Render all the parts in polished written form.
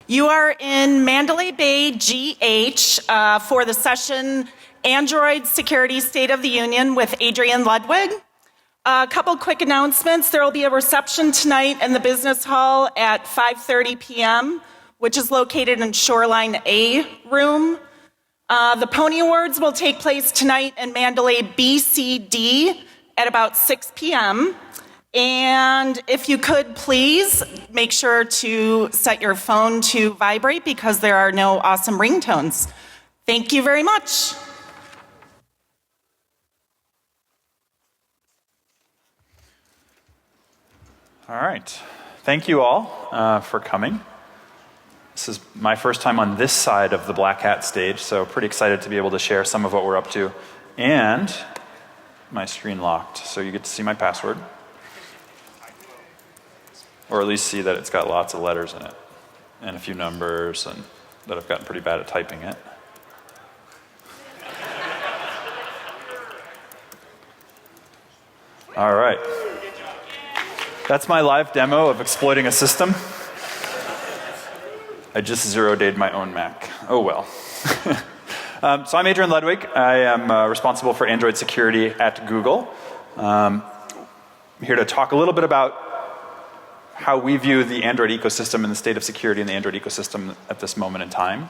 You are in Mandalay Bay, GH, for the session Android Security State of the Union with Adrian Ludwig. A couple quick announcements. There will be a reception tonight in the business hall at 5:30 p.m., which is located in Shoreline A room. The Pony Awards will take place tonight in Mandalay BCD at about 6 p.m. And if you could please make sure to set your phone to vibrate because there are no awesome ringtones. Thank you very much. All right. Thank you all for coming. This is my first time on this side of the Black Hat stage, so pretty excited to be able to share some of what we're up to. And my screen locked, so you get to see my password. Or at least see that it's got lots of letters in it, and a few numbers, and that I've gotten pretty bad at typing it. All right. That's my live demo of exploiting a system. I just zero-dayed my own Mac. Oh well. So I'm Adrian Ludwig. I am responsible for Android security at Google. I'm here to talk a little bit about how we view the Android ecosystem and the state of security in the Android ecosystem at this moment in time.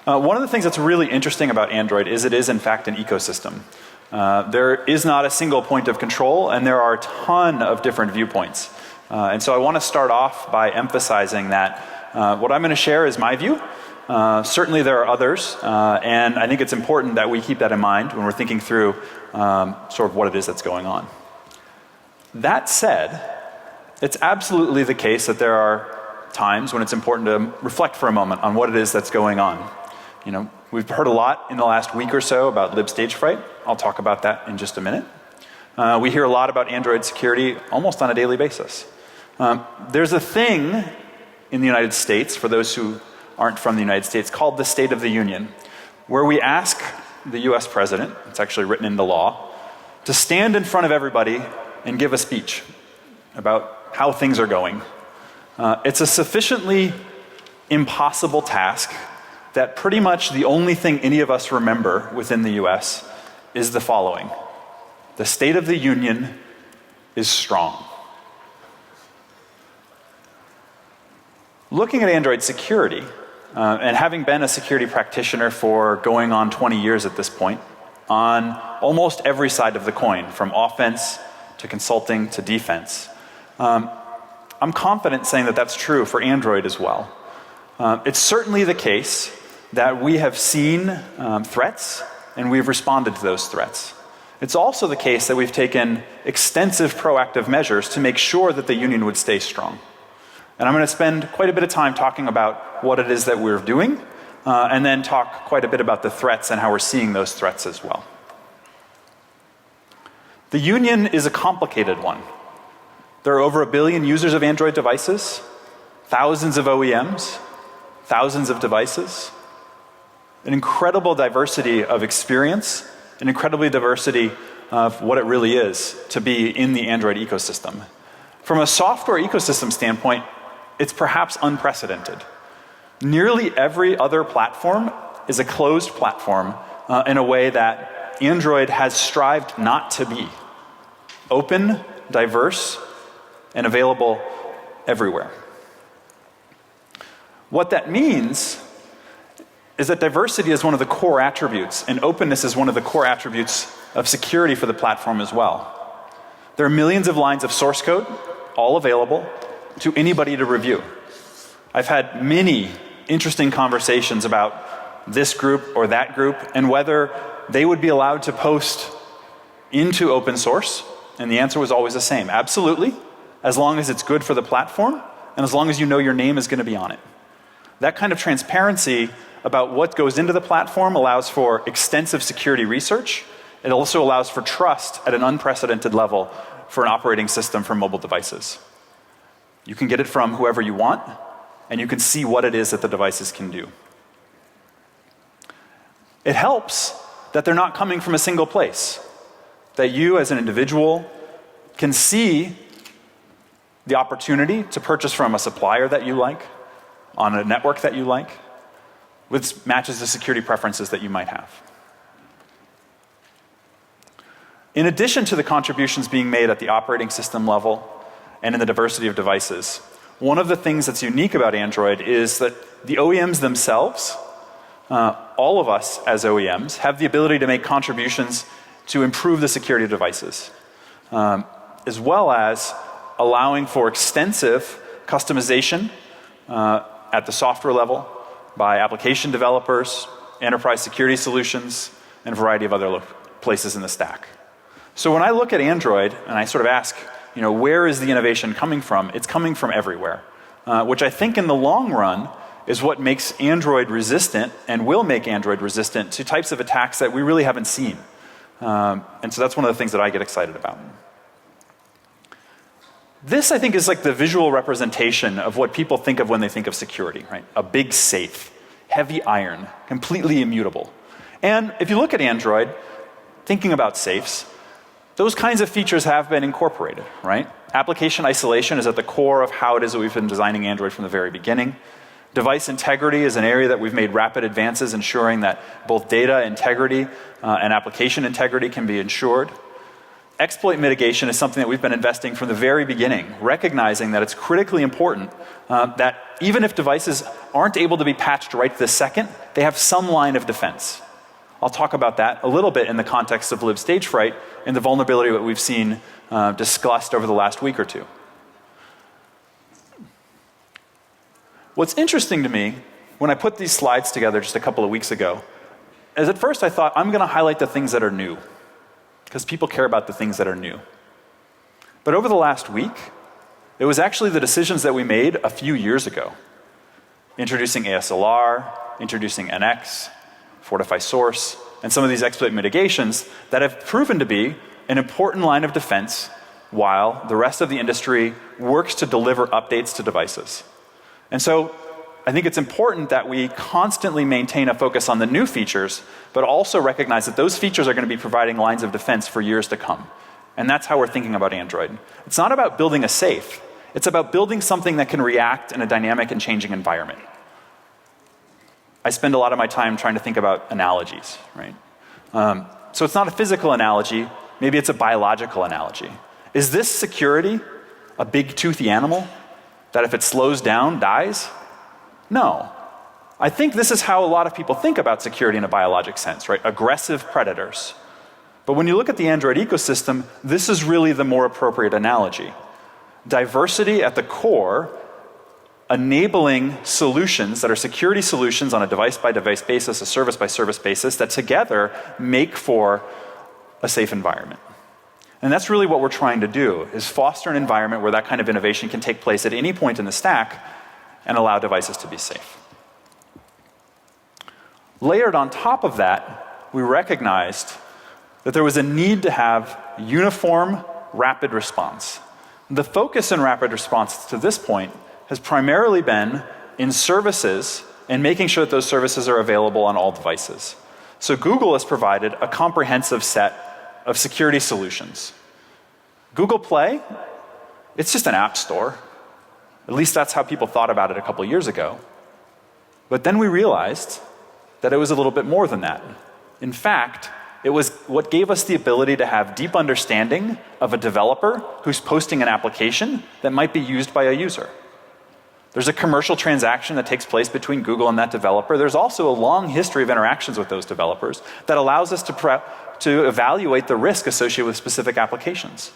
One of the things that's really interesting about Android is it is in fact an ecosystem. There is not a single point of control, and there are a ton of different viewpoints. And so I want to start off by emphasizing that what I'm going to share is my view. Certainly there are others, and I think it's important that we keep that in mind when we're thinking through sort of what it is that's going on. That said, it's absolutely the case that there are times when it's important to reflect for a moment on what it is that's going on. You know, we've heard a lot in the last week or so about Stagefright. I'll talk about that in just a minute. We hear a lot about Android security almost on a daily basis. There's a thing in the United States, for those who aren't from the United States, called the State of the Union, where we ask the US president, it's actually written into law, to stand in front of everybody and give a speech about how things are going. It's a sufficiently impossible task that pretty much the only thing any of us remember within the US is the following: the State of the Union is strong. Looking at Android security, and having been a security practitioner for going on 20 years at this point, on almost every side of the coin, from offense to consulting to defense, I'm confident saying that that's true for Android as well. It's certainly the case that we have seen threats and we've responded to those threats. It's also the case that we've taken extensive proactive measures to make sure that the union would stay strong. And I'm going to spend quite a bit of time talking about what it is that we're doing, and then talk quite a bit about the threats and how we're seeing those threats as well. The union is a complicated one. There are over 1 billion users of Android devices, thousands of OEMs, thousands of devices, an incredible diversity of experience, an incredible diversity of what it really is to be in the Android ecosystem. From a software ecosystem standpoint, it's perhaps unprecedented. Nearly every other platform is a closed platform in a way that Android has strived not to be. Open, diverse, and available everywhere. What that means is that diversity is one of the core attributes, and openness is one of the core attributes of security for the platform as well. There are millions of lines of source code, all available to anybody to review. I've had many interesting conversations about this group or that group, and whether they would be allowed to post into open source, and the answer was always the same: absolutely, as long as it's good for the platform, and as long as you know your name is going to be on it. That kind of transparency about what goes into the platform allows for extensive security research. It also allows for trust at an unprecedented level for an operating system for mobile devices. You can get it from whoever you want, and you can see what it is that the devices can do. It helps that they're not coming from a single place, that you as an individual can see the opportunity to purchase from a supplier that you like, on a network that you like, which matches the security preferences that you might have. In addition to the contributions being made at the operating system level and in the diversity of devices, one of the things that's unique about Android is that the OEMs themselves, all of us as OEMs, have the ability to make contributions to improve the security of devices, as well as allowing for extensive customization at the software level by application developers, enterprise security solutions, and a variety of other places in the stack. So when I look at Android and I sort of ask, where is the innovation coming from? It's coming from everywhere, which I think in the long run is what makes Android resistant and will make Android resistant to types of attacks that we really haven't seen. And so that's one of the things that I get excited about. This, I think, is like the visual representation of what people think of when they think of security, right? A big safe, heavy iron, completely immutable. And if you look at Android, thinking about safes, those kinds of features have been incorporated, right? Application isolation is at the core of how it is that we've been designing Android from the very beginning. Device integrity is an area that we've made rapid advances, ensuring that both data integrity and application integrity can be ensured. Exploit mitigation is something that we've been investing from the very beginning, recognizing that it's critically important that even if devices aren't able to be patched right this second, they have some line of defense. I'll talk about that a little bit in the context of Stagefright and the vulnerability that we've seen discussed over the last week or two. What's interesting to me when I put these slides together just a couple of weeks ago is at first I thought I'm going to highlight the things that are new, because people care about the things that are new. But over the last week, it was actually the decisions that we made a few years ago. Introducing ASLR, introducing NX, Fortify Source, and some of these exploit mitigations that have proven to be an important line of defense while the rest of the industry works to deliver updates to devices. And so I think it's important that we constantly maintain a focus on the new features, but also recognize that those features are going to be providing lines of defense for years to come. And that's how we're thinking about Android. It's not about building a safe. It's about building something that can react in a dynamic and changing environment. I spend a lot of my time trying to think about analogies, right? So it's not a physical analogy. Maybe it's a biological analogy. Is this security a big toothy animal that if it slows down, dies? No. I think this is how a lot of people think about security in a biologic sense, right? Aggressive predators. But when you look at the Android ecosystem, this is really the more appropriate analogy. Diversity at the core, enabling solutions that are security solutions on a device-by-device basis, a service-by-service basis, that together make for a safe environment. And that's really what we're trying to do, is foster an environment where that kind of innovation can take place at any point in the stack and allow devices to be safe. Layered on top of that, we recognized that there was a need to have uniform rapid response. The focus in rapid response to this point has primarily been in services and making sure that those services are available on all devices. So Google has provided a comprehensive set of security solutions. Google Play, it's just an app store. At least that's how people thought about it a couple years ago. But then we realized that it was a little bit more than that. In fact, it was what gave us the ability to have deep understanding of a developer who's posting an application that might be used by a user. There's a commercial transaction that takes place between Google and that developer. There's also a long history of interactions with those developers that allows us to evaluate the risk associated with specific applications.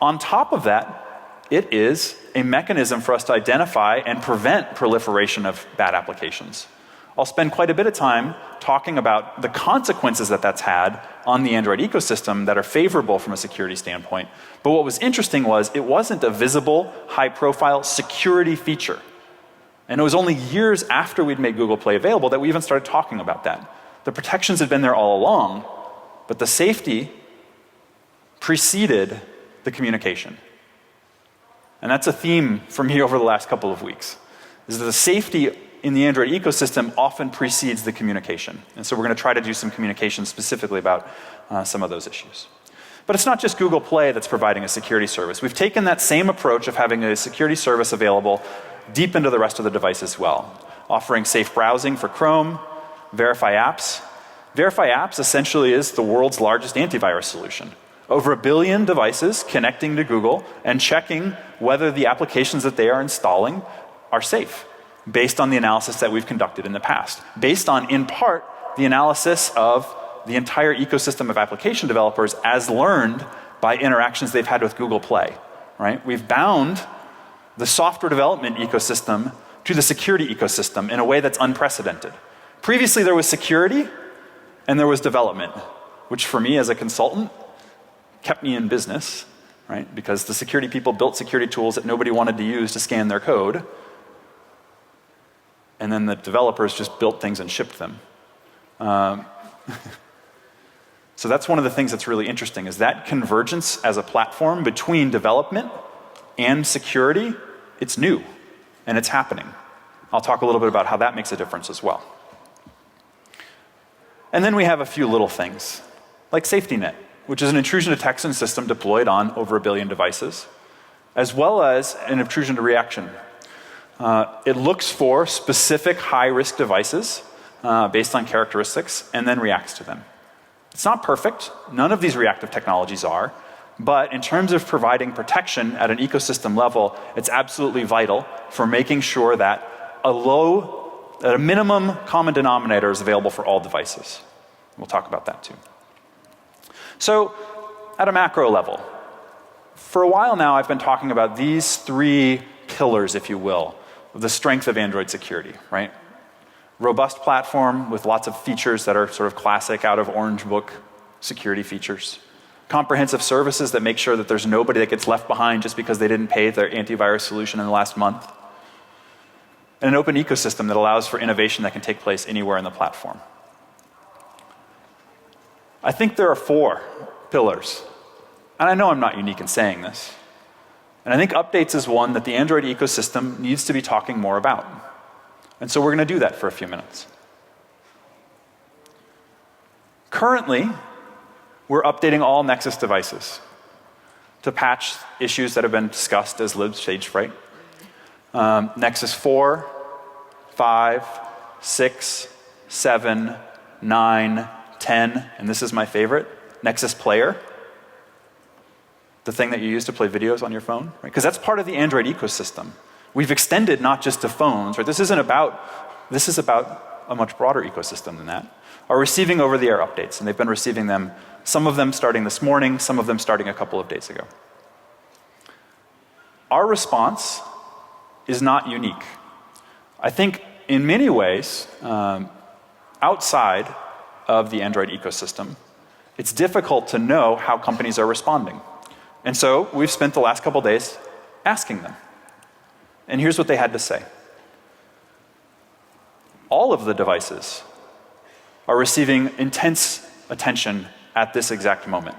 On top of that, it is a mechanism for us to identify and prevent proliferation of bad applications. I'll spend quite a bit of time talking about the consequences that that's had on the Android ecosystem that are favorable from a security standpoint. But what was interesting was it wasn't a visible, high-profile security feature. And it was only years after we'd made Google Play available that we even started talking about that. The protections had been there all along, but the safety preceded the communication. And that's a theme for me over the last couple of weeks, is that the safety in the Android ecosystem often precedes the communication. And so we're going to try to do some communication specifically about some of those issues. But it's not just Google Play that's providing a security service. We've taken that same approach of having a security service available deep into the rest of the device as well, offering safe browsing for Chrome, Verify Apps. Verify Apps essentially is the world's largest antivirus solution. Over 1 billion devices connecting to Google and checking whether the applications that they are installing are safe, based on the analysis that we've conducted in the past. Based on, in part, the analysis of the entire ecosystem of application developers as learned by interactions they've had with Google Play, right? We've bound the software development ecosystem to the security ecosystem in a way that's unprecedented. Previously there was security and there was development, which for me as a consultant kept me in business, right? Because the security people built security tools that nobody wanted to use to scan their code. And then the developers just built things and shipped them. So that's one of the things that's really interesting, is that convergence as a platform between development and security, it's new and it's happening. I'll talk a little bit about how that makes a difference as well. And then we have a few little things, like SafetyNet, which is an intrusion detection system deployed on over 1 billion devices, as well as an intrusion to reaction. It looks for specific high-risk devices based on characteristics and then reacts to them. It's not perfect. None of these reactive technologies are. But in terms of providing protection at an ecosystem level, it's absolutely vital for making sure that a minimum common denominator is available for all devices. We'll talk about that too. So, at a macro level, for a while now I've been talking about these 3 pillars, if you will, of the strength of Android security, right? Robust platform with lots of features that are sort of classic out of Orange Book security features. Comprehensive services that make sure that there's nobody that gets left behind just because they didn't pay their antivirus solution in the last month. And an open ecosystem that allows for innovation that can take place anywhere in the platform. I think there are 4 pillars. And I know I'm not unique in saying this. And I think updates is one that the Android ecosystem needs to be talking more about. And so we're going to do that for a few minutes. Currently, we're updating all Nexus devices to patch issues that have been discussed as libs Stagefright. Nexus 4, 5, 6, 7, 9, 10, and this is my favorite, Nexus Player. The thing that you use to play videos on your phone, right? Because that's part of the Android ecosystem. We've extended not just to phones, right? This is about a much broader ecosystem than that. Are receiving over-the-air updates, and they've been receiving them, some of them starting this morning, some of them starting a couple of days ago. Our response is not unique. I think in many ways, outside of the Android ecosystem, it's difficult to know how companies are responding. And so we've spent the last couple of days asking them. And here's what they had to say. All of the devices are receiving intense attention at this exact moment.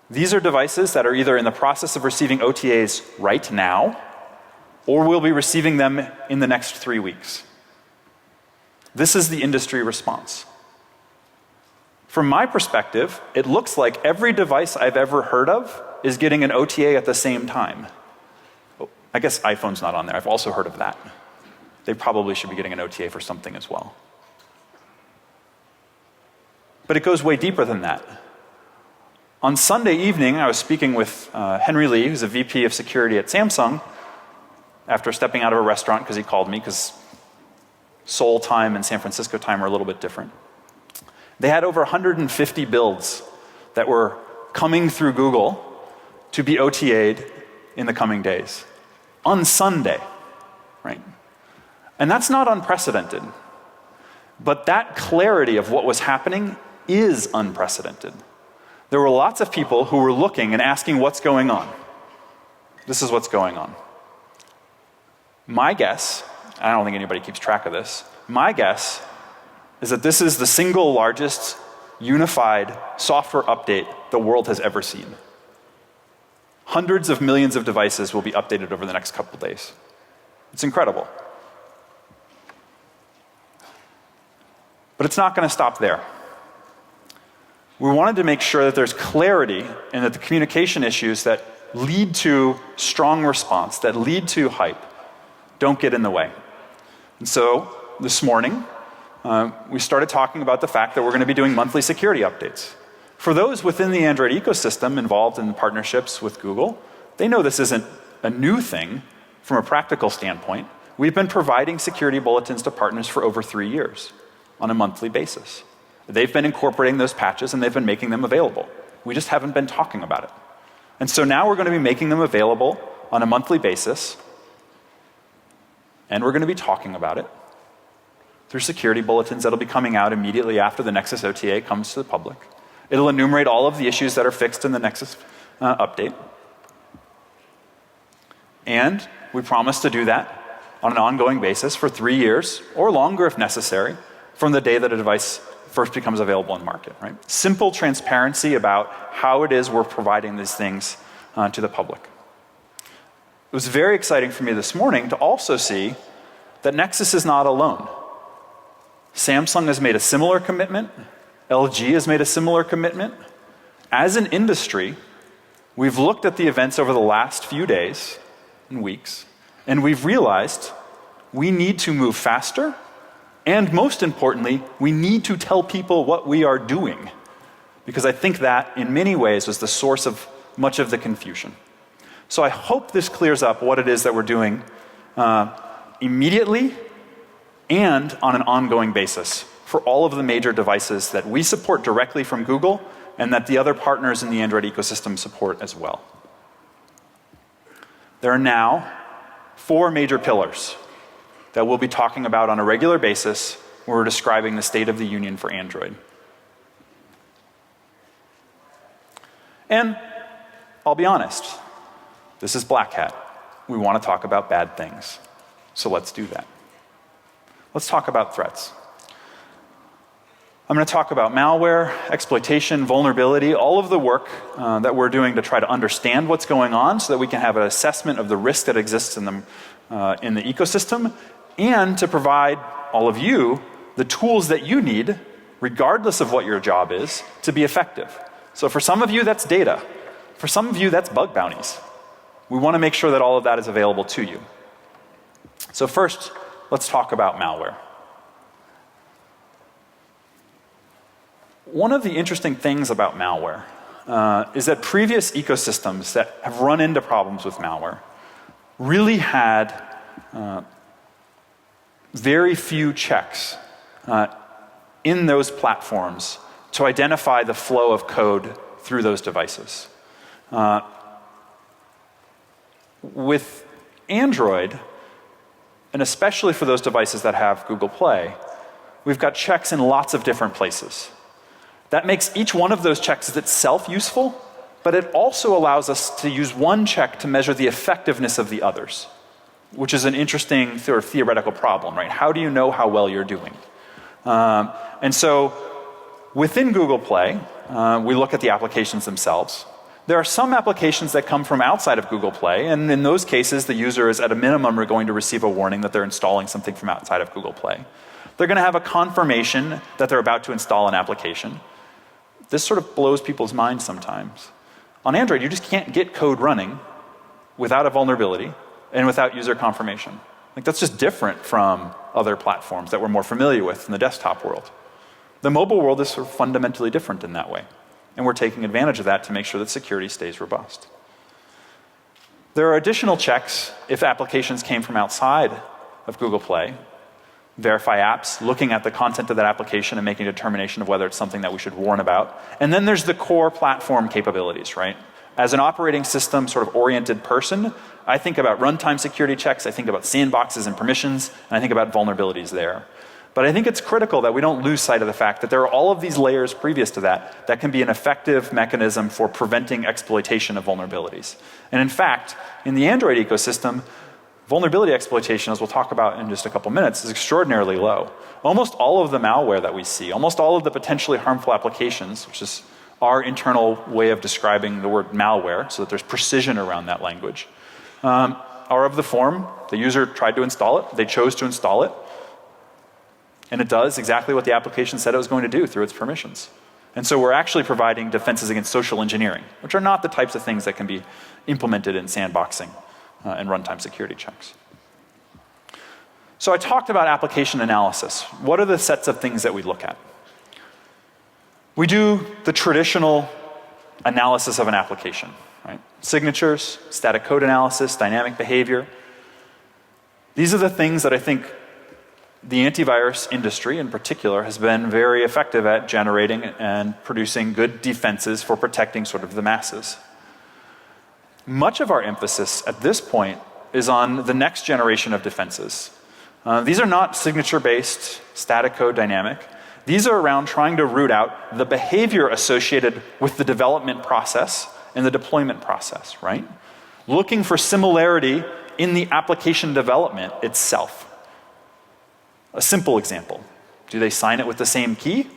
These are devices that are either in the process of receiving OTAs right now, or will be receiving them in the next 3 weeks. This is the industry response. From my perspective, it looks like every device I've ever heard of is getting an OTA at the same time. I guess iPhone's not on there. I've also heard of that. They probably should be getting an OTA for something as well. But it goes way deeper than that. On Sunday evening, I was speaking with Henry Lee, who's a VP of security at Samsung, after stepping out of a restaurant because he called me, because Seoul time and San Francisco time are a little bit different. They had over 150 builds that were coming through Google to be OTA'd in the coming days. On Sunday, right? And that's not unprecedented. But that clarity of what was happening is unprecedented. There were lots of people who were looking and asking what's going on. This is what's going on. My guess, I don't think anybody keeps track of this, my guess is that this is the single largest unified software update the world has ever seen. Hundreds of millions of devices will be updated over the next couple of days. It's incredible. But it's not going to stop there. We wanted to make sure that there's clarity and that the communication issues that lead to strong response, that lead to hype, Don't get in the way. And so this morning, we started talking about the fact that we're going to be doing monthly security updates. For those within the Android ecosystem involved in partnerships with Google, they know this isn't a new thing from a practical standpoint. We've been providing security bulletins to partners for over 3 years on a monthly basis. They've been incorporating those patches and they've been making them available. We just haven't been talking about it. And so now we're going to be making them available on a monthly basis, and we're going to be talking about it through security bulletins that'll be coming out immediately after the Nexus OTA comes to the public. It'll enumerate all of the issues that are fixed in the Nexus update. And we promise to do that on an ongoing basis for 3 years, or longer if necessary, from the day that a device first becomes available in market, right? Simple transparency about how it is we're providing these things to the public. It was very exciting for me this morning to also see that Nexus is not alone. Samsung has made a similar commitment. LG has made a similar commitment. As an industry, we've looked at the events over the last few days and weeks, and we've realized we need to move faster, and most importantly, we need to tell people what we are doing. Because I think that, in many ways, was the source of much of the confusion. So I hope this clears up what it is that we're doing immediately and on an ongoing basis for all of the major devices that we support directly from Google and that the other partners in the Android ecosystem support as well. There are now 4 major pillars that we'll be talking about on a regular basis when we're describing the state of the union for Android. And I'll be honest, this is Black Hat. We want to talk about bad things. So let's do that. Let's talk about threats. I'm going to talk about malware, exploitation, vulnerability, all of the work that we're doing to try to understand what's going on so that we can have an assessment of the risk that exists in the ecosystem, and to provide all of you the tools that you need, regardless of what your job is, to be effective. So for some of you, that's data. For some of you, that's bug bounties. We want to make sure that all of that is available to you. So first, let's talk about malware. One of the interesting things about malware is that previous ecosystems that have run into problems with malware really had very few checks in those platforms to identify the flow of code through those devices. With Android, and especially for those devices that have Google Play, we've got checks in lots of different places. That makes each one of those checks itself useful, but it also allows us to use one check to measure the effectiveness of the others, which is an interesting sort of theoretical problem, right? How do you know how well you're doing? And so within Google Play, we look at the applications themselves. There are some applications that come from outside of Google Play, and in those cases, the user is at a minimum going to receive a warning that they're installing something from outside of Google Play. They're going to have a confirmation that they're about to install an application. This sort of blows people's minds sometimes. On Android, you just can't get code running without a vulnerability and without user confirmation. Like, that's just different from other platforms that we're more familiar with in the desktop world. The mobile world is sort of fundamentally different in that way. And we're taking advantage of that to make sure that security stays robust. There are additional checks if applications came from outside of Google Play. Verify apps, looking at the content of that application and making a determination of whether it's something that we should warn about. And then there's the core platform capabilities, right? As an operating system sort of oriented person, I think about runtime security checks, I think about sandboxes and permissions, and I think about vulnerabilities there. But I think it's critical that we don't lose sight of the fact that there are all of these layers previous to that that can be an effective mechanism for preventing exploitation of vulnerabilities. And in fact, in the Android ecosystem, vulnerability exploitation, as we'll talk about in just a couple minutes, is extraordinarily low. Almost all of the malware that we see, almost all of the potentially harmful applications, which is our internal way of describing the word malware, so that there's precision around that language, are of the form, the user tried to install it, they chose to install it, and it does exactly what the application said it was going to do through its permissions. And so we're actually providing defenses against social engineering, which are not the types of things that can be implemented in sandboxing and runtime security checks. So I talked about application analysis. What are the sets of things that we look at? We do the traditional analysis of an application, right? Signatures, static code analysis, dynamic behavior. These are the things that I think the antivirus industry in particular has been very effective at generating and producing good defenses for protecting sort of the masses. Much of our emphasis at this point is on the next generation of defenses. These are not signature-based, static code dynamic. These are around trying to root out the behavior associated with the development process and the deployment process, right? Looking for similarity in the application development itself. A simple example. Do they sign it with the same key?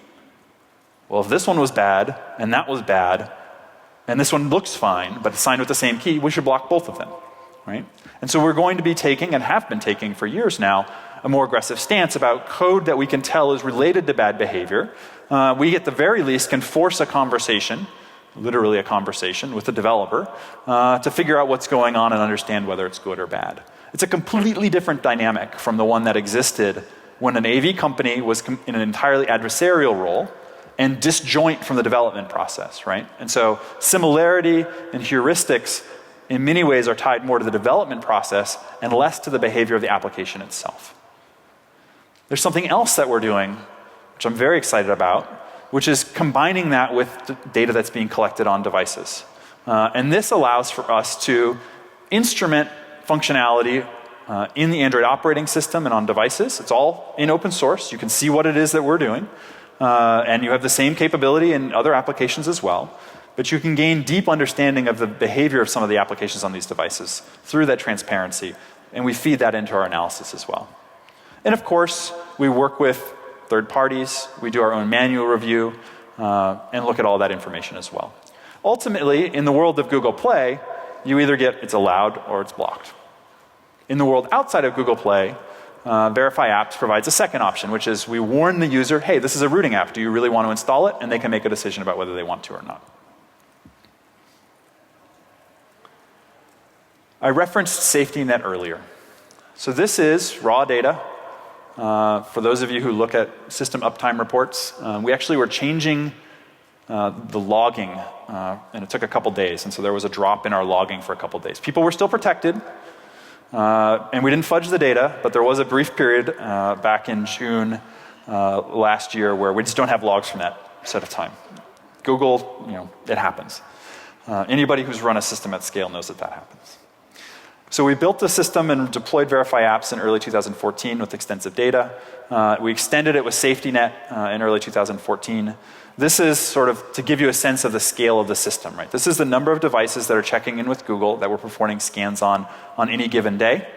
Well, if this one was bad, and that was bad, and this one looks fine, but it's signed with the same key, we should block both of them, right? And so we're going to be taking, and have been taking for years now, a more aggressive stance about code that we can tell is related to bad behavior. We at the very least can force a conversation, literally a conversation with the developer, to figure out what's going on and understand whether it's good or bad. It's a completely different dynamic from the one that existed when an AV company was in an entirely adversarial role and disjoint from the development process, right? And so similarity and heuristics in many ways are tied more to the development process and less to the behavior of the application itself. There's something else that we're doing, which I'm very excited about, which is combining that with the data that's being collected on devices. And this allows for us to instrument functionality in the Android operating system and on devices. It's all in open source. You can see what it is that we're doing. And you have the same capability in other applications as well. But you can gain deep understanding of the behavior of some of the applications on these devices through that transparency. And we feed that into our analysis as well. And of course, we work with third parties. We do our own manual review and look at all that information as well. Ultimately, in the world of Google Play, you either get it's allowed or it's blocked. In the world outside of Google Play, Verify Apps provides a second option, which is we warn the user, hey, this is a rooting app. Do you really want to install it? And they can make a decision about whether they want to or not. I referenced SafetyNet earlier. So this is raw data. For those of you who look at system uptime reports, we actually were changing the logging, and it took a couple days. And so there was a drop in our logging for a couple days. People were still protected. And we didn't fudge the data, but there was a brief period back in June last year where we just don't have logs from that set of time. Google, it happens. Anybody who's run a system at scale knows that that happens. So we built the system and deployed Verify Apps in early 2014 with extensive data. We extended it with SafetyNet in early 2014. This is sort of to give you a sense of the scale of the system, right? This is the number of devices that are checking in with Google that we're performing scans on any given day.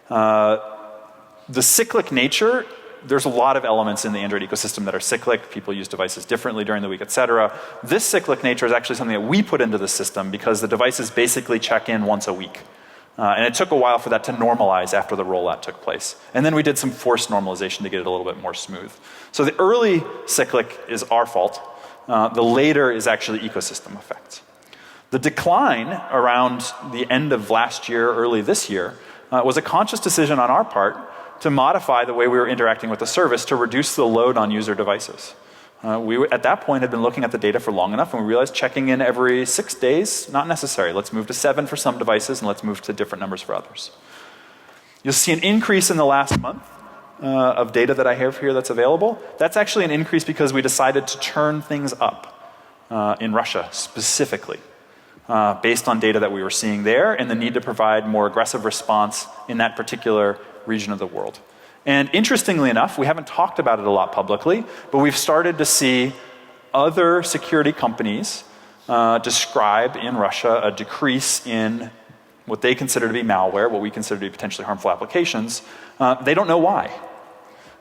The cyclic nature, there's a lot of elements in the Android ecosystem that are cyclic. People use devices differently during the week, et cetera. This cyclic nature is actually something that we put into the system because the devices basically check in once a week. And it took a while for that to normalize after the rollout took place. And then we did some forced normalization to get it a little bit more smooth. So the early cyclic is our fault. The later is actually ecosystem effects. The decline around the end of last year, early this year, was a conscious decision on our part to modify the way we were interacting with the service to reduce the load on user devices. We, at that point, had been looking at the data for long enough, and we realized checking in every 6 days, not necessary. Let's move to 7 for some devices, and let's move to different numbers for others. You'll see an increase in the last month of data that I have here that's available. That's actually an increase because we decided to turn things up in Russia specifically, based on data that we were seeing there and the need to provide more aggressive response in that particular region of the world. And interestingly enough, we haven't talked about it a lot publicly, but we've started to see other security companies describe in Russia a decrease in what they consider to be malware, what we consider to be potentially harmful applications. They don't know why.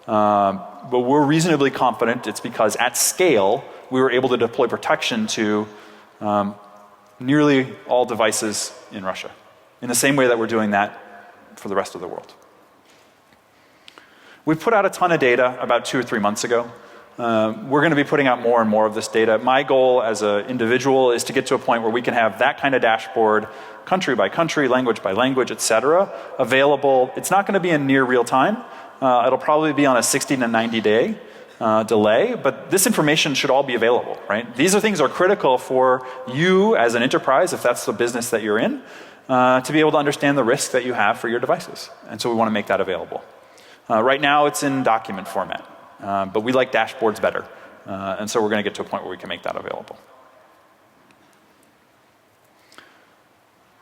But we're reasonably confident it's because at scale, we were able to deploy protection to nearly all devices in Russia, in the same way that we're doing that for the rest of the world. We put out a ton of data about 2 or 3 months ago. we're going to be putting out more and more of this data. My goal as an individual is to get to a point where we can have that kind of dashboard, country by country, language by language, et cetera, available. It's not going to be in near real time. It'll probably be on a 60 to 90 day delay, but this information should all be available, right? These are things that are critical for you as an enterprise, if that's the business that you're in, to be able to understand the risk that you have for your devices. And so we want to make that available. Right now it's in document format, but we like dashboards better. And so we're going to get to a point where we can make that available.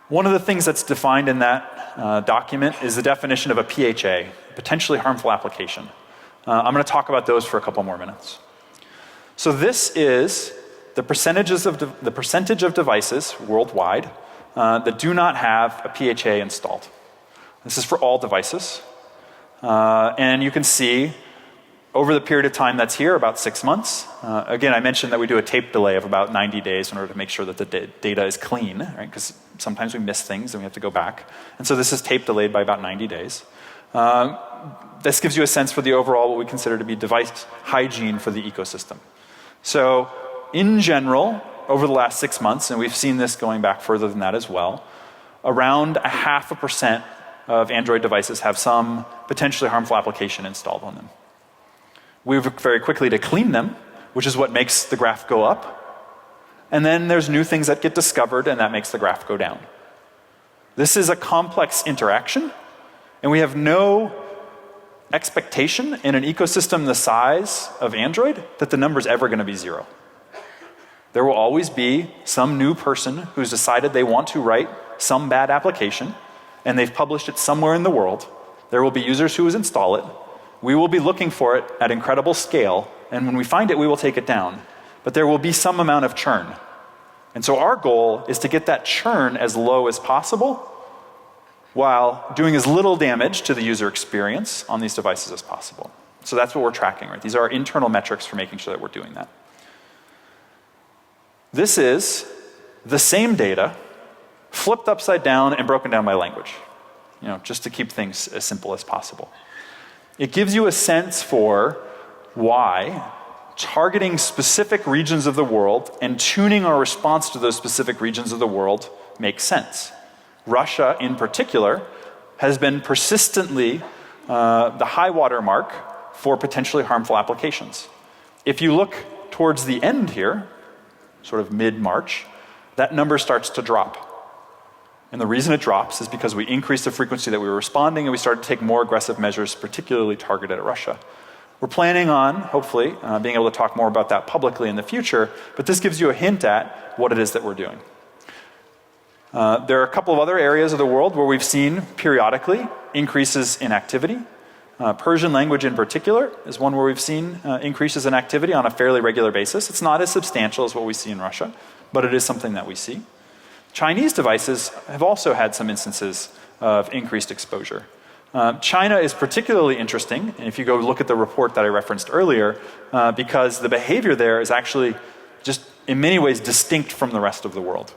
One of the things that's defined in that document is the definition of a PHA, potentially harmful application. I'm going to talk about those for a couple more minutes. So this is the percentage of devices worldwide that do not have a PHA installed. This is for all devices. And you can see over the period of time that's here, about 6 months. Again, I mentioned that we do a tape delay of about 90 days in order to make sure that the data is clean, right? Because sometimes we miss things and we have to go back. And so this is tape delayed by about 90 days. This gives you a sense for the overall what we consider to be device hygiene for the ecosystem. So in general, over the last 6 months, and we've seen this going back further than that as well, around 0.5% of Android devices have some potentially harmful application installed on them. We work very quickly to clean them, which is what makes the graph go up. And then there's new things that get discovered, and that makes the graph go down. This is a complex interaction, and we have no expectation in an ecosystem the size of Android that the number's ever going to be 0. There will always be some new person who's decided they want to write some bad application, and they've published it somewhere in the world. There will be users who will install it. We will be looking for it at incredible scale, and when we find it, we will take it down. But there will be some amount of churn. And so our goal is to get that churn as low as possible while doing as little damage to the user experience on these devices as possible. So that's what we're tracking, right? These are our internal metrics for making sure that we're doing that. This is the same data flipped upside down and broken down by language, just to keep things as simple as possible. It gives you a sense for why targeting specific regions of the world and tuning our response to those specific regions of the world makes sense. Russia, in particular, has been persistently the high water mark for potentially harmful applications. If you look towards the end here, sort of mid-March, that number starts to drop. And the reason it drops is because we increased the frequency that we were responding, and we started to take more aggressive measures, particularly targeted at Russia. We're planning on, hopefully, being able to talk more about that publicly in the future, but this gives you a hint at what it is that we're doing. There are a couple of other areas of the world where we've seen periodically increases in activity. Persian language in particular is one where we've seen increases in activity on a fairly regular basis. It's not as substantial as what we see in Russia, but it is something that we see. Chinese devices have also had some instances of increased exposure. China is particularly interesting, and if you go look at the report that I referenced earlier, because the behavior there is actually just in many ways distinct from the rest of the world.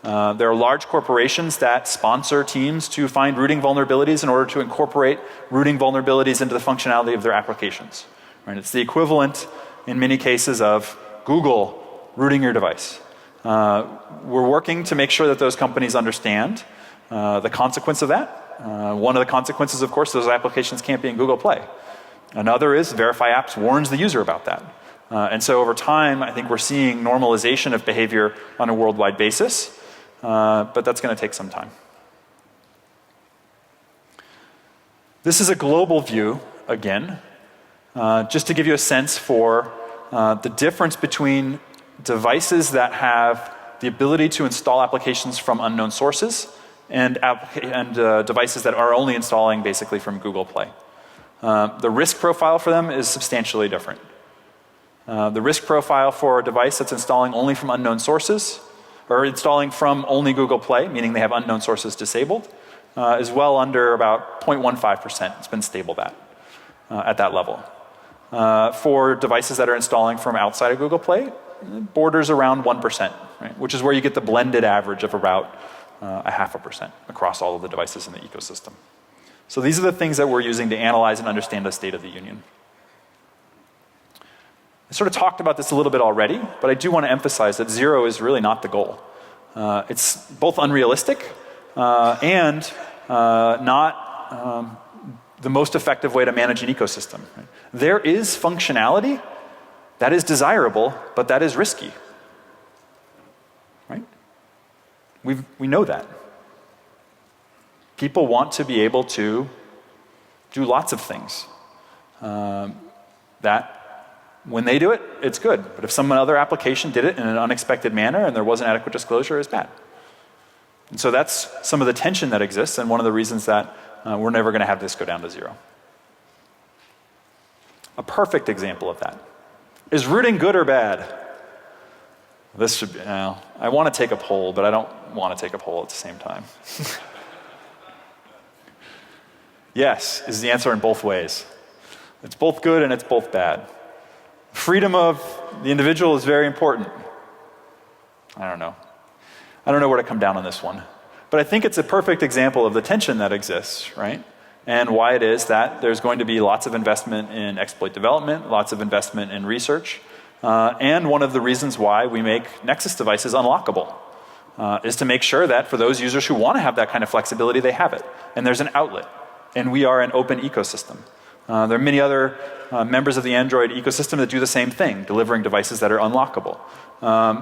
There are large corporations that sponsor teams to find rooting vulnerabilities in order to incorporate rooting vulnerabilities into the functionality of their applications. Right? It's the equivalent, in many cases, of Google rooting your device. We're working to make sure that those companies understand the consequence of that. One of the consequences, of course, those applications can't be in Google Play. Another is Verify Apps warns the user about that. And so over time, I think we're seeing normalization of behavior on a worldwide basis, but that's going to take some time. This is a global view, again, just to give you a sense for the difference between devices that have the ability to install applications from unknown sources and devices that are only installing basically from Google Play. The risk profile for them is substantially different. The risk profile for a device that's installing only from unknown sources, or installing from only Google Play, meaning they have unknown sources disabled, is well under about 0.15%. It's been stable at that level. For devices that are installing from outside of Google Play, borders around 1%, right? Which is where you get the blended average of about 0.5% across all of the devices in the ecosystem. So these are the things that we're using to analyze and understand the state of the union. I sort of talked about this a little bit already, but I do want to emphasize that 0 is really not the goal. It's both unrealistic and not the most effective way to manage an ecosystem. There is functionality that is desirable, but that is risky. Right? We know that. People want to be able to do lots of things. That when they do it, it's good. But if some other application did it in an unexpected manner and there wasn't adequate disclosure, it's bad. And so that's some of the tension that exists and one of the reasons that we're never going to have this go down to 0. A perfect example of that. Is rooting good or bad? This should be, I want to take a poll, but I don't want to take a poll at the same time. Yes is the answer in both ways. It's both good and it's both bad. Freedom of the individual is very important. I don't know where to come down on this one. But I think it's a perfect example of the tension that exists, right? And why it is that there's going to be lots of investment in exploit development, lots of investment in research, and one of the reasons why we make Nexus devices unlockable is to make sure that for those users who want to have that kind of flexibility, they have it. And there's an outlet. And we are an open ecosystem. There are many other members of the Android ecosystem that do the same thing, delivering devices that are unlockable.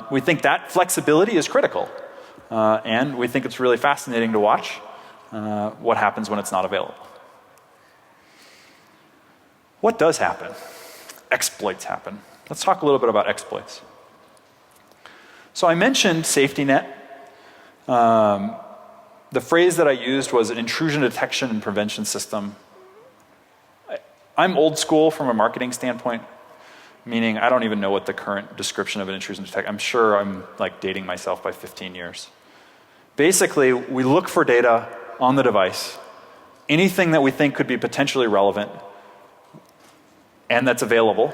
We think that flexibility is critical. And we think it's really fascinating to watch what happens when it's not available. What does happen? Exploits happen. Let's talk a little bit about exploits. So I mentioned SafetyNet. The phrase that I used was an intrusion detection and prevention system. I'm old school from a marketing standpoint, meaning I don't even know what the current description of an intrusion detection. I'm sure I'm like dating myself by 15 years. Basically, we look for data on the device, anything that we think could be potentially relevant and that's available,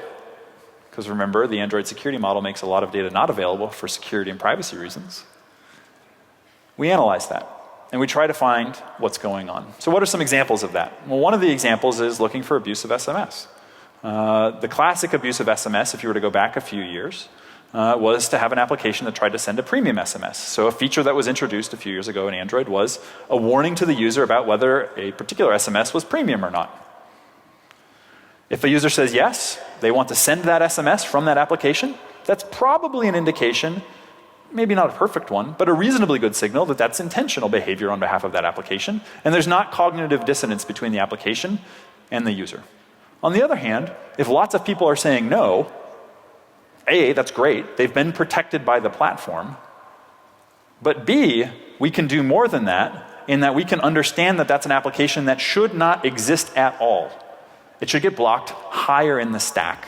because remember, the Android security model makes a lot of data not available for security and privacy reasons. We analyze that. And we try to find what's going on. So what are some examples of that? Well, one of the examples is looking for abusive SMS. The classic abusive SMS, if you were to go back a few years, was to have an application that tried to send a premium SMS. So a feature that was introduced a few years ago in Android was a warning to the user about whether a particular SMS was premium or not. If a user says yes, they want to send that SMS from that application, that's probably an indication, maybe not a perfect one, but a reasonably good signal that that's intentional behavior on behalf of that application, and there's not cognitive dissonance between the application and the user. On the other hand, if lots of people are saying no, A, that's great, they've been protected by the platform, but B, we can do more than that in that we can understand that that's an application that should not exist at all. It should get blocked higher in the stack.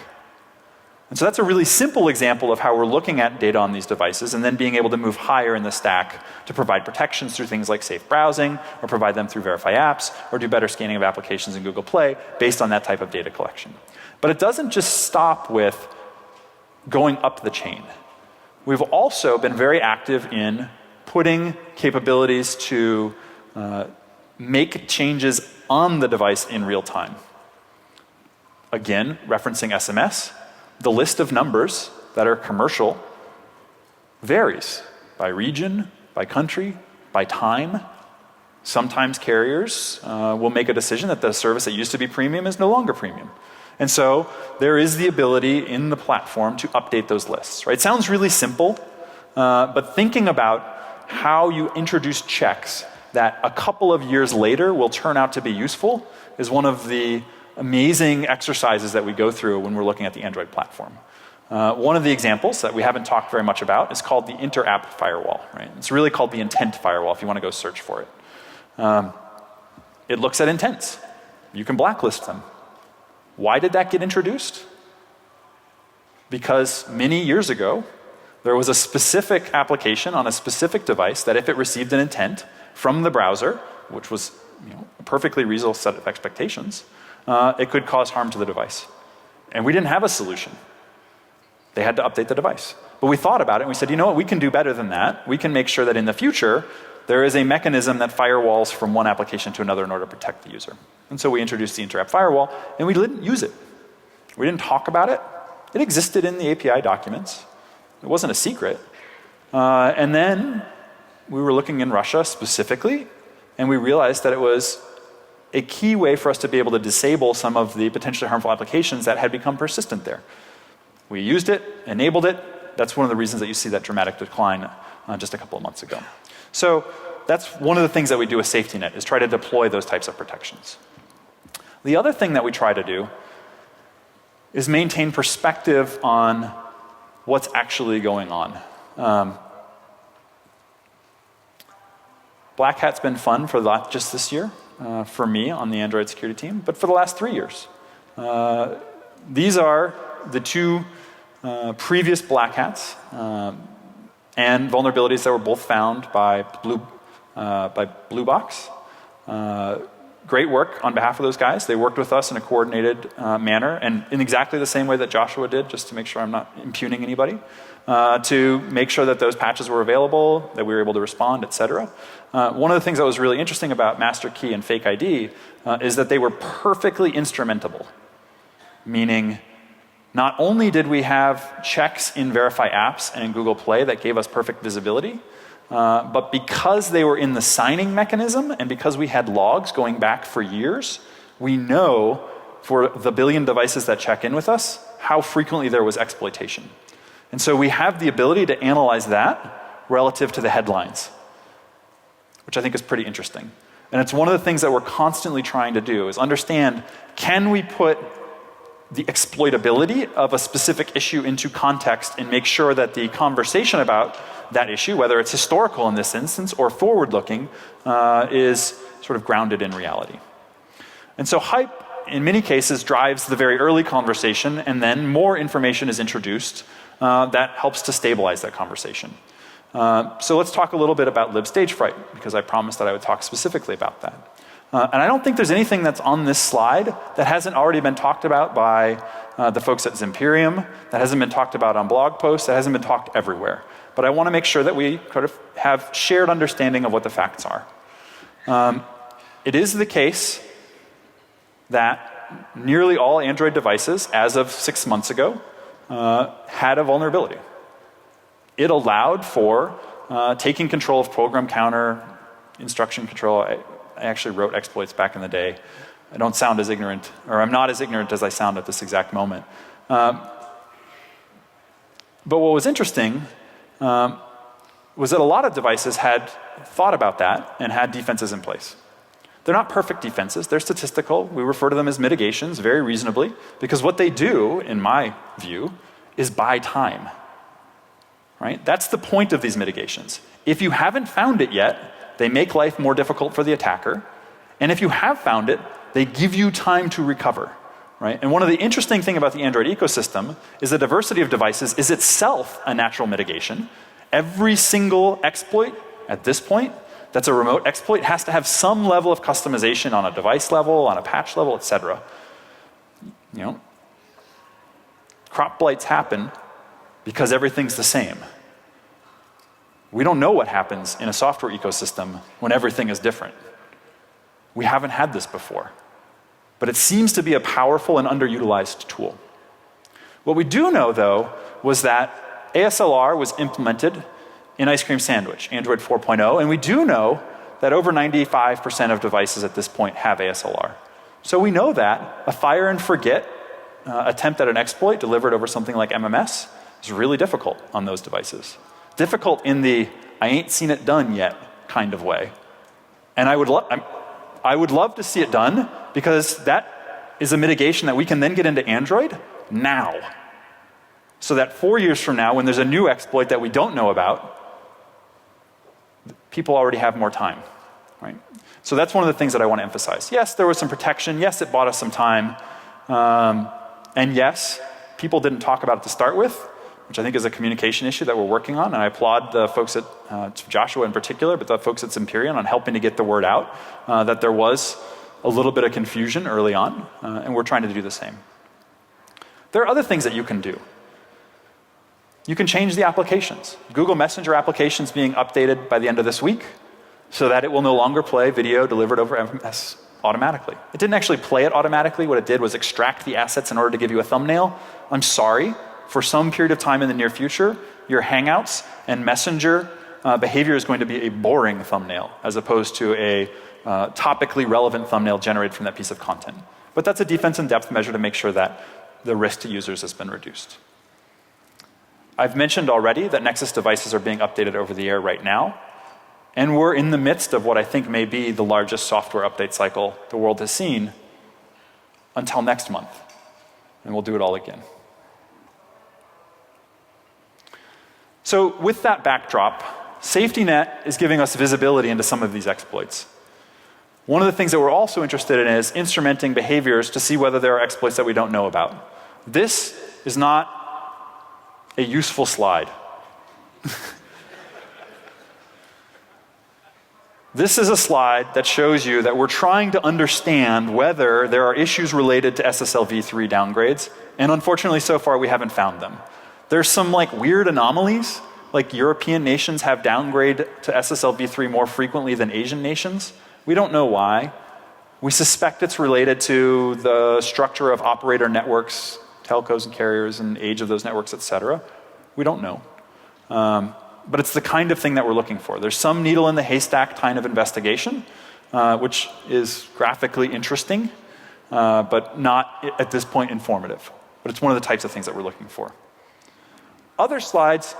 And so that's a really simple example of how we're looking at data on these devices and then being able to move higher in the stack to provide protections through things like safe browsing, or provide them through Verify apps, or do better scanning of applications in Google Play based on that type of data collection. But it doesn't just stop with going up the chain. We've also been very active in putting capabilities to make changes on the device in real time. Again, referencing SMS. The list of numbers that are commercial varies by region, by country, by time. Sometimes carriers will make a decision that the service that used to be premium is no longer premium. And so there is the ability in the platform to update those lists. Right? It sounds really simple, but thinking about how you introduce checks that a couple of years later will turn out to be useful is one of the amazing exercises that we go through when we're looking at the Android platform. One of the examples that we haven't talked very much about is called the inter-app firewall. Right? It's really called the intent firewall if you want to go search for it. It looks at intents. You can blacklist them. Why did that get introduced? Because many years ago, there was a specific application on a specific device that if it received an intent from the browser, which was a perfectly reasonable set of expectations, it could cause harm to the device. And we didn't have a solution. They had to update the device. But we thought about it and we said, you know what, we can do better than that. We can make sure that in the future, there is a mechanism that firewalls from one application to another in order to protect the user. And so we introduced the inter-app firewall, and we didn't use it. We didn't talk about it. It existed in the API documents. It wasn't a secret. And then we were looking in Russia specifically, and we realized that it was a key way for us to be able to disable some of the potentially harmful applications that had become persistent there. We used it, enabled it. That's one of the reasons that you see that dramatic decline just a couple of months ago. So that's one of the things that we do with SafetyNet, is try to deploy those types of protections. The other thing that we try to do is maintain perspective on what's actually going on. Black Hat's been fun for just this year, for me on the Android security team, but for the last 3 years. These are the two previous Black Hats and vulnerabilities that were both found by Blue Box. Great work on behalf of those guys. They worked with us in a coordinated manner, and in exactly the same way that Joshua did, just to make sure I'm not impugning anybody, to make sure that those patches were available, that we were able to respond, et cetera. One of the things that was really interesting about Master Key and Fake ID is that they were perfectly instrumentable, meaning not only did we have checks in Verify Apps and in Google Play that gave us perfect visibility, but because they were in the signing mechanism and because we had logs going back for years, we know for the billion devices that check in with us how frequently there was exploitation. And so we have the ability to analyze that relative to the headlines, which I think is pretty interesting. And it's one of the things that we're constantly trying to do, is understand, can we put the exploitability of a specific issue into context and make sure that the conversation about that issue, whether it's historical in this instance or forward-looking, is sort of grounded in reality. And so hype, in many cases, drives the very early conversation, and then more information is introduced that helps to stabilize that conversation. So let's talk a little bit about Stagefright, because I promised that I would talk specifically about that. And I don't think there's anything that's on this slide that hasn't already been talked about by the folks at Zimperium, that hasn't been talked about on blog posts, that hasn't been talked everywhere. But I want to make sure that we kind of have shared understanding of what the facts are. It is the case that nearly all Android devices, as of 6 months ago, had a vulnerability. It allowed for taking control of program counter, instruction control. I actually wrote exploits back in the day. I don't sound as ignorant, or I'm not as ignorant as I sound at this exact moment. But what was interesting was that a lot of devices had thought about that and had defenses in place. They're not perfect defenses, they're statistical. We refer to them as mitigations very reasonably, because what they do, in my view, is buy time. Right? That's the point of these mitigations. If you haven't found it yet, they make life more difficult for the attacker. And if you have found it, they give you time to recover. Right? And one of the interesting things about the Android ecosystem is the diversity of devices is itself a natural mitigation. Every single exploit at this point that's a remote exploit has to have some level of customization on a device level, on a patch level, et cetera. You know, crop blights happen because everything's the same. We don't know what happens in a software ecosystem when everything is different. We haven't had this before. But it seems to be a powerful and underutilized tool. What we do know, though, was that ASLR was implemented in Ice Cream Sandwich, Android 4.0, and we do know that over 95% of devices at this point have ASLR. So we know that a fire and forget attempt at an exploit delivered over something like MMS is really difficult on those devices. Difficult in the I ain't seen it done yet kind of way. And I would love to see it done, because that is a mitigation that we can then get into Android now. So that 4 years from now, when there's a new exploit that we don't know about, people already have more time. Right? So that's one of the things that I want to emphasize. Yes, there was some protection. Yes, it bought us some time. And yes, people didn't talk about it to start with, which I think is a communication issue that we're working on. And I applaud the folks at Joshua in particular, but the folks at Zimperium on helping to get the word out that there was a little bit of confusion early on, and we're trying to do the same. There are other things that you can do. You can change the applications. Google Messenger applications being updated by the end of this week so that it will no longer play video delivered over MMS. automatically. It didn't actually play it automatically. What it did was extract the assets in order to give you a thumbnail. I'm sorry, for some period of time in the near future, your Hangouts and Messenger behavior is going to be a boring thumbnail as opposed to a topically relevant thumbnail generated from that piece of content. But that's a defense in depth measure to make sure that the risk to users has been reduced. I've mentioned already that Nexus devices are being updated over the air right now. And we're in the midst of what I think may be the largest software update cycle the world has seen until next month. And we'll do it all again. So with that backdrop, SafetyNet is giving us visibility into some of these exploits. One of the things that we're also interested in is instrumenting behaviors to see whether there are exploits that we don't know about. This is not a useful slide. This is a slide that shows you that we're trying to understand whether there are issues related to SSL v3 downgrades, and unfortunately so far we haven't found them. There's some like weird anomalies, like European nations have downgrade to SSL v3 more frequently than Asian nations. We don't know why. We suspect it's related to the structure of operator networks, telcos and carriers, and age of those networks, et cetera. We don't know. But it's the kind of thing that we're looking for. There's some needle in the haystack kind of investigation, which is graphically interesting, but not at this point informative. But it's one of the types of things that we're looking for. Other slides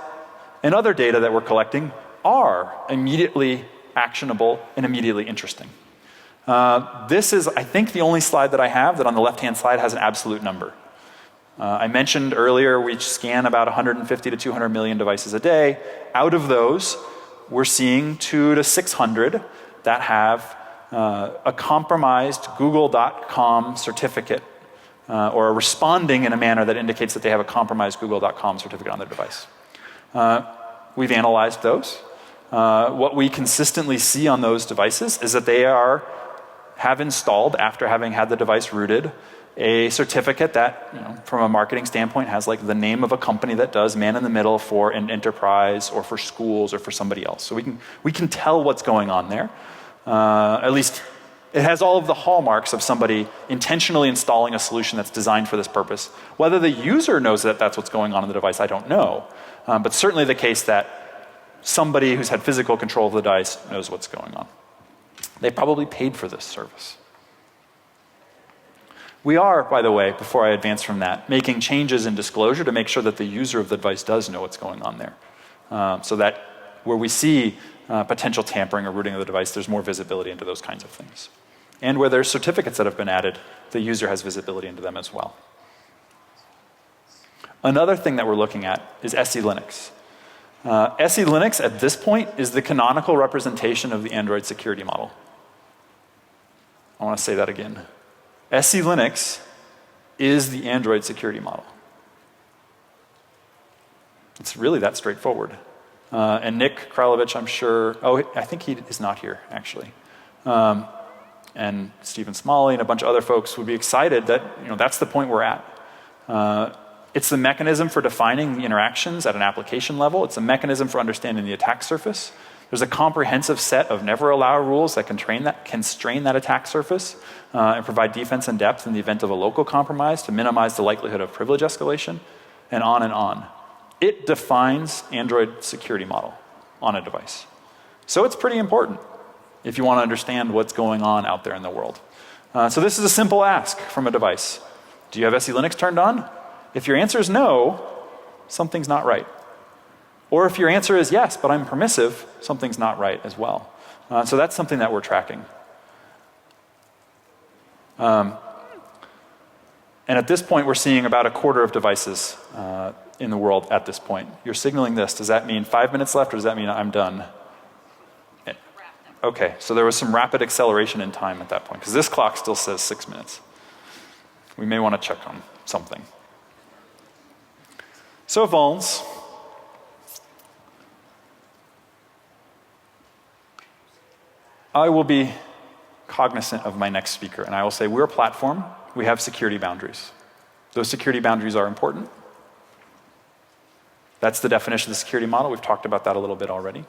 and other data that we're collecting are immediately actionable and immediately interesting. This is, I think, the only slide that I have that on the left-hand side has an absolute number. I mentioned earlier we scan about 150 to 200 million devices a day. Out of those, we're seeing 200 to 600 that have a compromised Google.com certificate or are responding in a manner that indicates that they have a compromised Google.com certificate on their device. We've analyzed those. What we consistently see on those devices is that they have installed, after having had the device rooted, a certificate that, from a marketing standpoint, has like the name of a company that does man in the middle for an enterprise or for schools or for somebody else. So we can tell what's going on there. At least it has all of the hallmarks of somebody intentionally installing a solution that's designed for this purpose. Whether the user knows that that's what's going on in the device, I don't know. But certainly the case that somebody who's had physical control of the device knows what's going on. They probably paid for this service. We are, by the way, before I advance from that, making changes in disclosure to make sure that the user of the device does know what's going on there. So that where we see potential tampering or rooting of the device, there's more visibility into those kinds of things. And where there's certificates that have been added, the user has visibility into them as well. Another thing that we're looking at is SE Linux. SE Linux at this point is the canonical representation of the Android security model. I want to say that again. SE Linux is the Android security model. It's really that straightforward. And Nick Kralevich, I'm sure, I think he is not here, actually. And Stephen Smalley and a bunch of other folks would be excited that, that's the point we're at. It's the mechanism for defining the interactions at an application level. It's a mechanism for understanding the attack surface. There's a comprehensive set of never allow rules that can strain that attack surface and provide defense in depth in the event of a local compromise to minimize the likelihood of privilege escalation, and on and on. It defines Android security model on a device. So it's pretty important if you want to understand what's going on out there in the world. So this is a simple ask from a device. Do you have SE Linux turned on? If your answer is no, something's not right. Or if your answer is yes, but I'm permissive, something's not right as well. So that's something that we're tracking. And at this point, we're seeing about a quarter of devices in the world at this point. You're signaling this. Does that mean 5 minutes left, or does that mean I'm done? Okay, so there was some rapid acceleration in time at that point, because this clock still says 6 minutes. We may want to check on something. So vulns. I will be cognizant of my next speaker, and I will say we're a platform. We have security boundaries. Those security boundaries are important. That's the definition of the security model. We've talked about that a little bit already.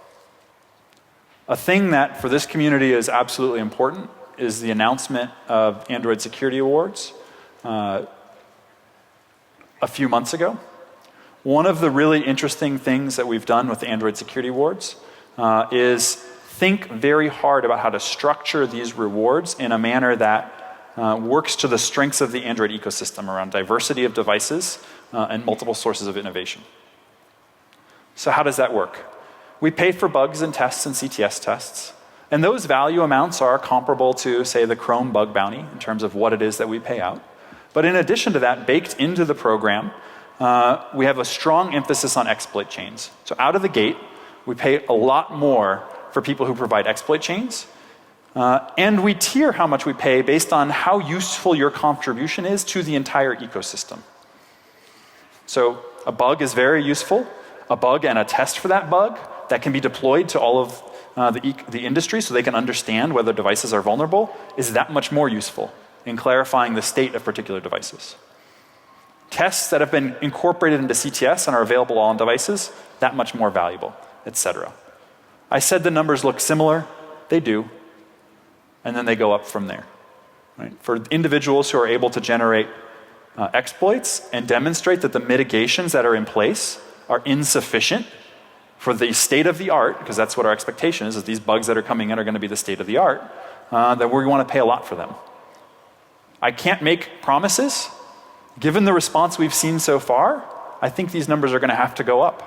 A thing that for this community is absolutely important is the announcement of Android Security Awards a few months ago. One of the really interesting things that we've done with the Android Security Awards is think very hard about how to structure these rewards in a manner that works to the strengths of the Android ecosystem around diversity of devices and multiple sources of innovation. So how does that work? We pay for bugs and tests and CTS tests. And those value amounts are comparable to, say, the Chrome bug bounty in terms of what it is that we pay out. But in addition to that, baked into the program, we have a strong emphasis on exploit chains. So out of the gate, we pay a lot more for people who provide exploit chains. And we tier how much we pay based on how useful your contribution is to the entire ecosystem. So a bug is very useful. A bug and a test for that bug that can be deployed to all of the industry so they can understand whether devices are vulnerable is that much more useful in clarifying the state of particular devices. Tests that have been incorporated into CTS and are available on devices, that much more valuable, etc. I said the numbers look similar. They do. And then they go up from there. Right? For individuals who are able to generate exploits and demonstrate that the mitigations that are in place are insufficient for the state of the art, because that's what our expectation is, that these bugs that are coming in are going to be the state of the art, then we want to pay a lot for them. I can't make promises. Given the response we've seen so far, I think these numbers are going to have to go up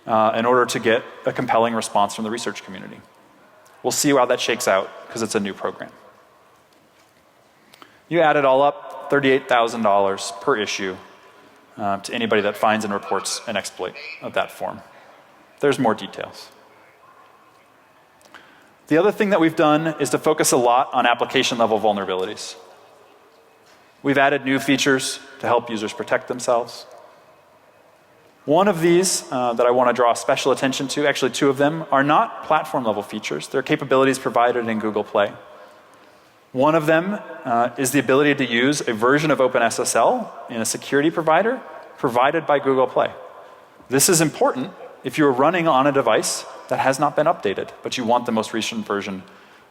in order to get a compelling response from the research community. We'll see how that shakes out, because it's a new program. You add it all up, $38,000 per issue to anybody that finds and reports an exploit of that form. There's more details. The other thing that we've done is to focus a lot on application level vulnerabilities. We've added new features to help users protect themselves. One of these that I want to draw special attention to, actually two of them, are not platform level features. They're capabilities provided in Google Play. One of them is the ability to use a version of OpenSSL in a security provider provided by Google Play. This is important if you're running on a device that has not been updated, but you want the most recent version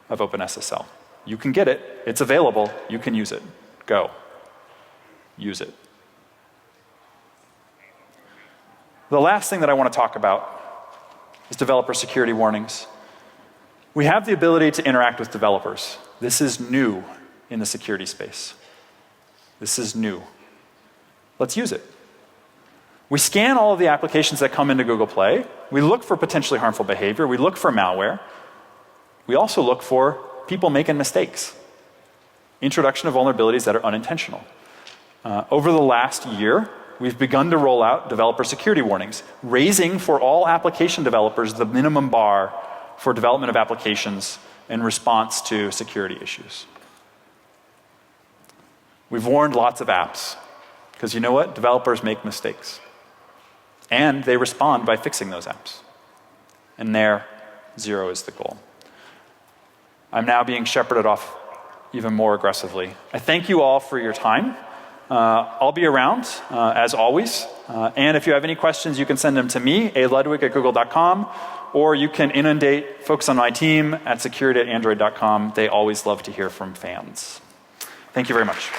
of OpenSSL. You can get it. It's available. You can use it. Go. Use it. The last thing that I want to talk about is developer security warnings. We have the ability to interact with developers. This is new in the security space. This is new. Let's use it. We scan all of the applications that come into Google Play. We look for potentially harmful behavior. We look for malware. We also look for people making mistakes. Introduction of vulnerabilities that are unintentional. Over the last year, we've begun to roll out developer security warnings, raising for all application developers the minimum bar for development of applications in response to security issues. We've warned lots of apps, because you know what? Developers make mistakes. And they respond by fixing those apps. And there, zero is the goal. I'm now being shepherded off even more aggressively. I thank you all for your time. I'll be around, as always. And if you have any questions, you can send them to me, aludwig@google.com, or you can inundate folks on my team at security@android.com. They always love to hear from fans. Thank you very much.